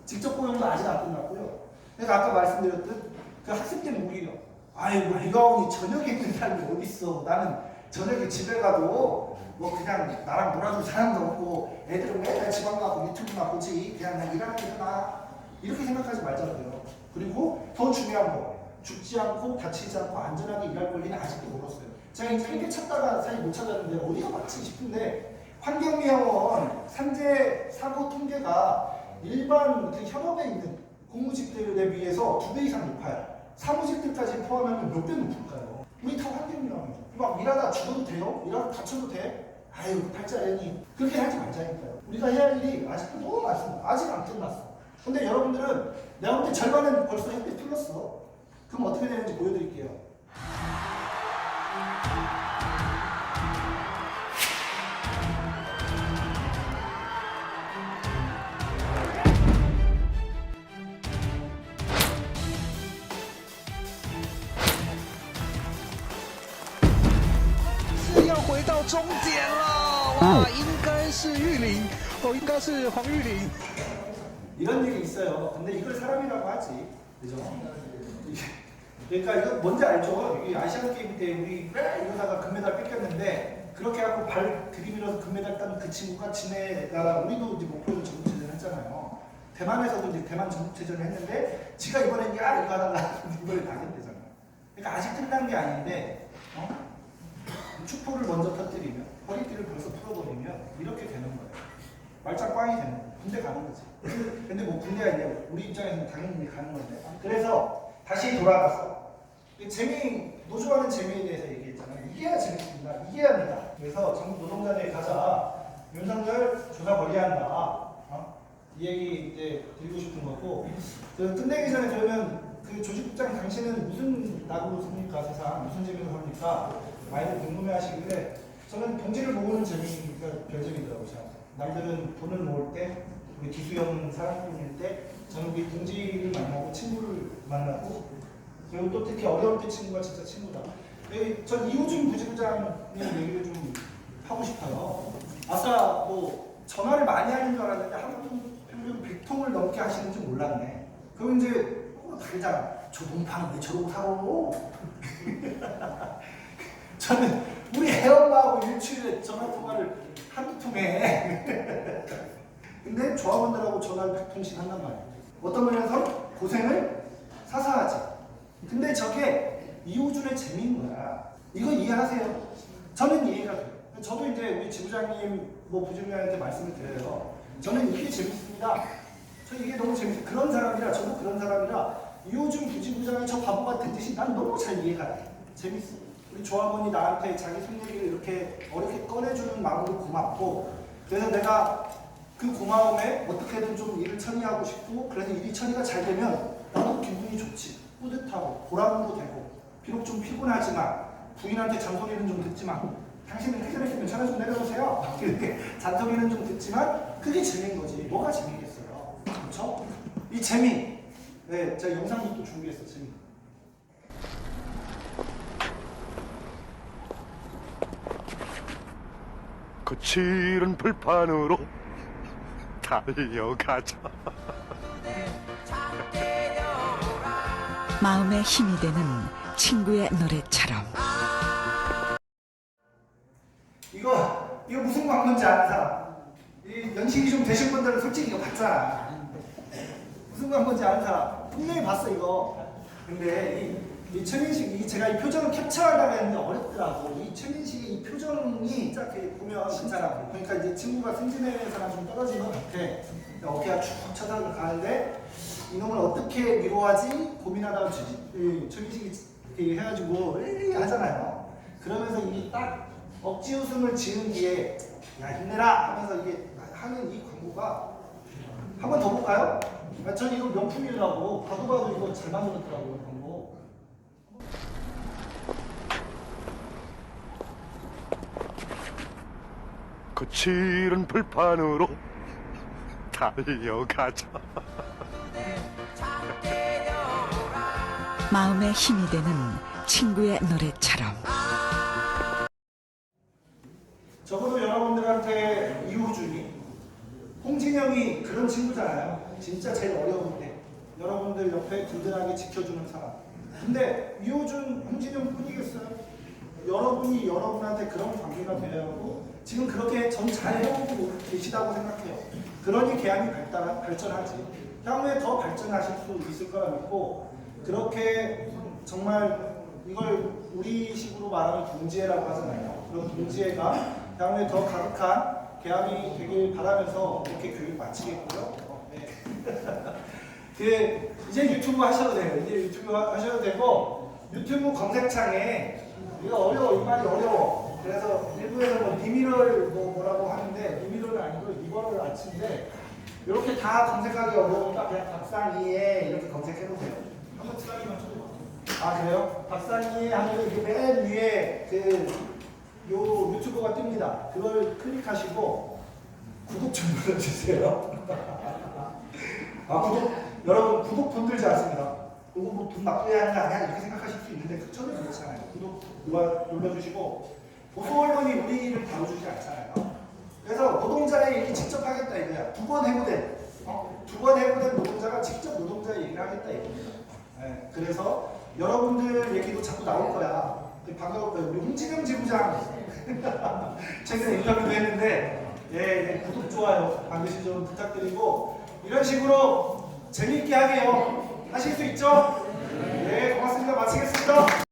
직접 고용도 아직 안 끝났고요. 내가 아까 말씀드렸듯 그 학습된 무기력. 아이고 외가원이 저녁에 있는 사람이 어딨어. 나는 저녁에 집에 가도 뭐 그냥 나랑 놀아줄 사람도 없고 애들은 맨날 지방 가고 유튜브나 보지. 그냥 난 일하는 게 나아. 이렇게 생각하지 말자고요. 그리고 더 중요한 거. 죽지 않고 다치지 않고 안전하게 일할 권리는 아직도 멀었어요. 제가 이제 이렇게 찾다가 사실 못 찾았는데 어디가 맞지 싶은데 환경미화원 산재 사고 통계가 일반 그 현업에 있는 공무직들에 비해서 2배 이상 높아요. 사무직들까지 포함하면 몇 배 높을까요? 우리 다 환경미화원이죠. 막 일하다 죽어도 돼요? 일하다 다쳐도 돼? 아유 팔자연이 그렇게 하지 말자니까요. 우리가 해야 할 일이 아직도 너무 많습니다. 아직 안 끝났어. 근데 여러분들은 내가 볼 때 절반은 벌써 햇빛 틀렸어. 그럼 어떻게 되는지 보여드릴게요. 이런 얘기 있어요. 근데 이걸 사람이라고 하지, 그죠? 그러니까 이거 뭔지 알죠? 이게 아시안 게임 때 우리 이러다가 금메달 뺏겼는데 그렇게 하고 발 들이밀어서 금메달 딴 그 친구가 지네가 우리도 이제 목표로 전국체전 했잖아요. 대만에서도 이제 대만 전국체전을 했는데 지가 이번엔 야 이거 하다가 이번에 당했대잖아요. 그러니까 아직 끝난 게 아닌데 축포를 먼저 터뜨리면 허리띠를 벌써 풀어버리면 이렇게 되는 거예요. 말짱 꽝이 되는 거예요. 군대 가는 거지. 근데 뭐 군대가 이제 우리 입장에서는 당연히 가는 건데. 그래서 다시 돌아가서 노조하는 재미에 대해서 얘기했잖아요. 이게야 재밌습니다. 이게야 합니다. 그래서 전국 노동자들이 가자. 윤석열 조사 벌이한다. 이 얘기 이제 드리고 싶은 거고. 그 끝내기 전에 그러면 그 조직국장 당신은 무슨 낙으로 삽니까? 세상 무슨 재미로 삽니까? 많이들 궁금해하시길래 저는 동지를 모으는 재미가 별재미더라고요. 남들은 돈을 모을 때 우리 기수형 사람뿐일 때 저는 우리 동지를 만나고 친구를 만나고 그리고 또 특히 어려울 때 친구가 진짜 친구다. 전 이호준 부지부장님 얘기를 좀 하고 싶어요. 아까 뭐 전화를 많이 하는 줄 알았는데 하루 평균 100통을 넘게 하시는 줄 몰랐네. 그럼 이제 다르잖아. 저 동팡 왜 저러고 살아? 저는 우리 애엄마하고 일주일에 전화통화를 한두 통해. 근데 조합원들하고 전화를 100통씩 한단 말이에요. 어떤 면에서 고생을 사사하지. 근데 저게 이호준의 재미인 거야. 이거 이해하세요? 저는 이해가 돼요. 저도 이제 우리 지부장님, 뭐 부지부장한테 말씀을 드려요. 저는 이게 재밌습니다. 저 이게 너무 재밌어요. 그런 사람이라, 저도 그런 사람이라 이호준 부지부장이 저 바보 같은 짓이 난 너무 잘 이해가 돼. 재밌어. 우리 조합원이 나한테 자기 속 얘기를 이렇게 어렵게 꺼내주는 마음도 고맙고, 그래서 내가 그 고마움에 어떻게든 좀 일을 처리하고 싶고, 그래서 일이 처리가 잘 되면 나도 기분이 좋지. 뿌듯하고 보람도 되고, 비록 좀 피곤하지만 부인한테 잔소리는 좀 듣지만 당신은 회사에 전화 좀 내려오세요. 이렇게 잔소리는 좀 듣지만 그게 재미인 거지. 뭐가 재미겠어요? 그렇죠? 이 재미. 네, 제가 영상도 또 준비했어. 재미. 거칠은 불판으로 달려가자. 마음에 힘이 되는 친구의 노래처럼. 이거 무슨 광고인지 아는 사람? 이 연식이 좀 되신 분들은 솔직히 이거 봤잖아. 무슨 광고인지 아는 사람? 분명히 봤어 이거. 근데 이 최민식 제가 이 표정을 캡처하려고 했는데 어렵더라고. 이 최민식의 이 표정이 딱 이렇게 보면 괜찮아. 그러니까 이제 친구가 승진회사랑 좀 떨어진 것 같아. 어깨가 쭉 쳐다가는데 이놈을 어떻게 위로하지 고민하다가 최민식이 이렇게 해가지고 하잖아요. 그러면서 이 딱 억지 웃음을 지은 뒤에 야 힘내라 하면서 이게 하는 이 광고가 한 번 더 볼까요? 전 이거 명품이라고 봐도 이거 잘 만들었더라고요 광고. 거칠은 불판으로 달려가자. 마음에 힘이 되는 친구의 노래처럼. 적어도 여러분들한테 이호준이, 홍진영이 그런 친구잖아요. 진짜 제일 어려울 때 여러분들 옆에 든든하게 지켜주는 사람. 근데 이호준, 홍진영 뿐이겠어요? 여러분이 여러분한테 그런 관계가 되려고 지금 그렇게 전 잘 해오고 계시다고 생각해요. 그러니 계양이 발전하지. 향후에 더 발전하실 수 있을 거라 믿고, 그렇게 정말 이걸 우리식으로 말하면 동지애라고 하잖아요. 그런 동지애가 향후에 더 가득한 계양이 되길 바라면서 이렇게 교육 마치겠고요. 네. 이제 유튜브 하셔도 돼요. 이제 유튜브 하셔도 되고, 유튜브 검색창에 이거 어려워, 이 말이 어려워. 그래서 일부에서 뭐 리미럴 뭐라고 하는데 리미럴은 아니고 리버럴 아치인데 이렇게 다 검색하기 어려우니까 그냥 박상희에 이렇게 검색해보세요. 한번 트라이만 쳐봐요. 아 그래요? 박상희에 하면 이게 맨 위에 요 유튜버가 뜹니다. 그걸 클릭하시고 구독 좀 눌러주세요. 아 구독, 여러분 구독 돈 들지 않습니다. 그거 뭐 돈 나쁘게 하는 거 아니야? 이렇게 생각하실 수 있는데 저는 그렇지 않아요. 구독 눌러주시고, 보수 언론이 우리를 다뤄주지 않잖아요. 그래서 노동자의 얘기 직접 하겠다 이거야. 두 번 해고된 노동자가 직접 노동자의 얘기를 하겠다 이겁니다. 네, 그래서 여러분들 얘기도 자꾸 나올 거야. 방금 우리 홍진영 지부장 최근에 인터뷰도 했는데, 예, 구독 좋아요 반드시 좀 부탁드리고, 이런 식으로 재미있게 하게요. 하실 수 있죠? 네, 고맙습니다. 마치겠습니다.